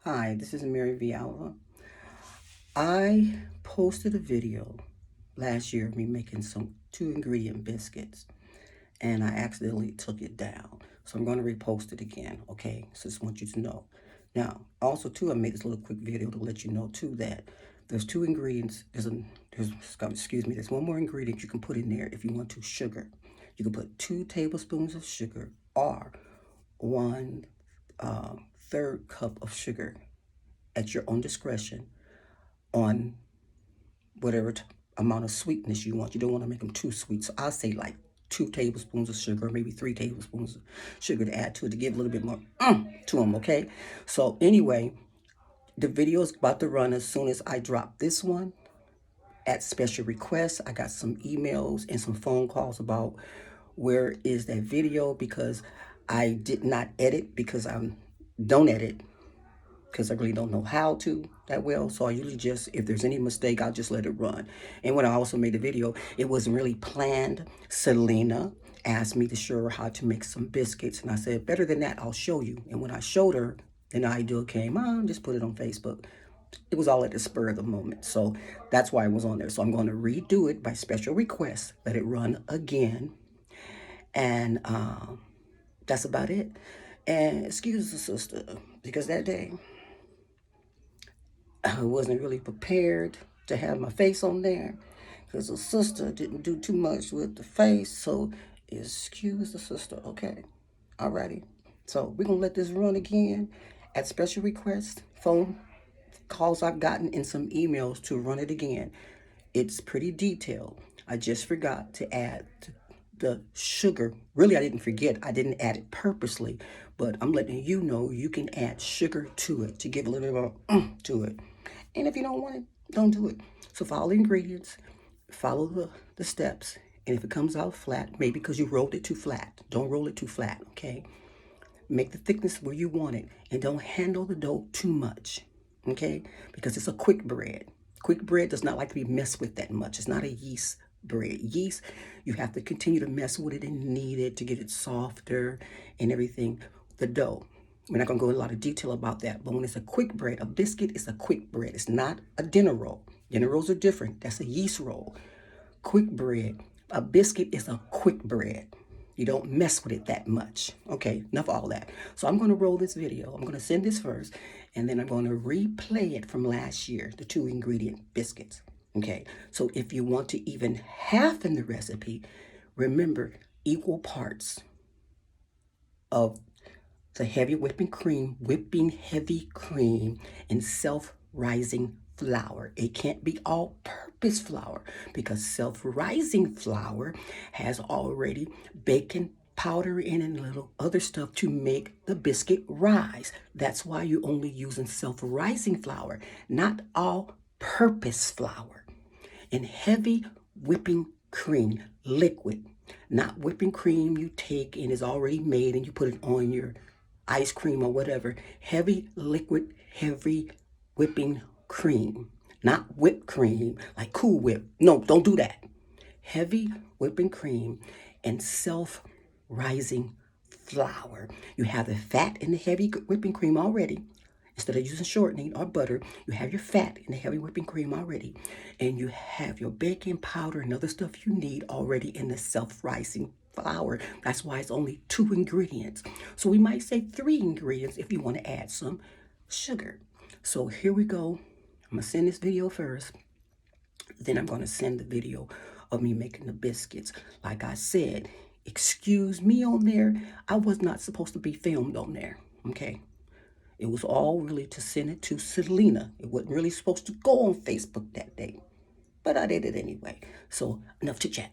Hi, this is Mary Vialva. I posted a video last year of me making some 2-ingredient biscuits, and I accidentally took it down. So I'm going to repost it again, okay? So just want you to know. Now, also too, I made this little quick video to let you know too that there's 2 ingredients. There's one more ingredient you can put in there if you want to, sugar. You can put 2 tablespoons of sugar or 1/3 cup of sugar at your own discretion on whatever amount of sweetness you want. You don't want to make them too sweet. So I'll say like 2 tablespoons of sugar, or maybe 3 tablespoons of sugar to add to it to give a little bit more to them, okay? So anyway, the video is about to run as soon as I drop this one at special request. I got some emails and some phone calls about where is that video because I did not edit because I don't edit because I really don't know how to that well. So I usually just, if there's any mistake, I'll just let it run. And when I also made the video, it wasn't really planned. Selena asked me to show her how to make some biscuits. And I said, better than that, I'll show you. And when I showed her, then the idea came, just put it on Facebook. It was all at the spur of the moment. So that's why it was on there. So I'm going to redo it by special request, let it run again. And that's about it. And excuse the sister, because that day, I wasn't really prepared to have my face on there because the sister didn't do too much with the face. So excuse the sister, okay? Alrighty. So we're going to let this run again at special request. Phone calls I've gotten and some emails to run it again. It's pretty detailed. I just forgot to add the sugar. Really, I didn't forget. I didn't add it purposely, but I'm letting you know you can add sugar to it to give a little bit more to it. And if you don't want it, don't do it. So follow the ingredients, follow the steps, and if it comes out flat, maybe because you rolled it too flat. Don't roll it too flat, okay? Make the thickness where you want it, and don't handle the dough too much, okay? Because it's a quick bread. Quick bread does not like to be messed with that much. It's not a yeast bread. Yeast, you have to continue to mess with it and knead it to get it softer and everything. The dough, we're not going to go into a lot of detail about that, but when it's a quick bread, a biscuit is a quick bread. It's not a dinner roll. Dinner rolls are different. That's a yeast roll. Quick bread, a biscuit is a quick bread. You don't mess with it that much. Okay, enough of all that. So I'm going to roll this video. I'm going to send this first, and then I'm going to replay it from last year, the 2-ingredient biscuits. Okay, so if you want to even half in the recipe, remember equal parts of the heavy whipping heavy cream, and self-rising flour. It can't be all-purpose flour because self-rising flour has already baking powder in it and little other stuff to make the biscuit rise. That's why you're only using self-rising flour, not all-purpose flour. And heavy whipping cream, liquid, not whipping cream you take and is already made and you put it on your ice cream or whatever. Heavy liquid, heavy whipping cream, not whipped cream like Cool Whip. No, don't do that. Heavy whipping cream and self-rising flour. You have the fat in the heavy whipping cream already. Instead of using shortening or butter, you have your fat in the heavy whipping cream already. And you have your baking powder and other stuff you need already in the self-rising flour. That's why it's only 2 ingredients. So we might say 3 ingredients if you want to add some sugar. So here we go. I'm going to send this video first. Then I'm going to send the video of me making the biscuits. Like I said, excuse me on there. I was not supposed to be filmed on there. Okay. It was all really to send it to Selena. It wasn't really supposed to go on Facebook that day. But I did it anyway. So enough to chat.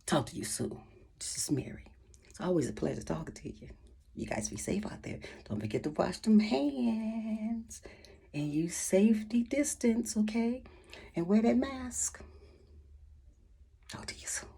Talk to you soon. This is Mary. It's always a pleasure talking to you. You guys be safe out there. Don't forget to wash them hands. And use safety distance, okay? And wear that mask. Talk to you soon.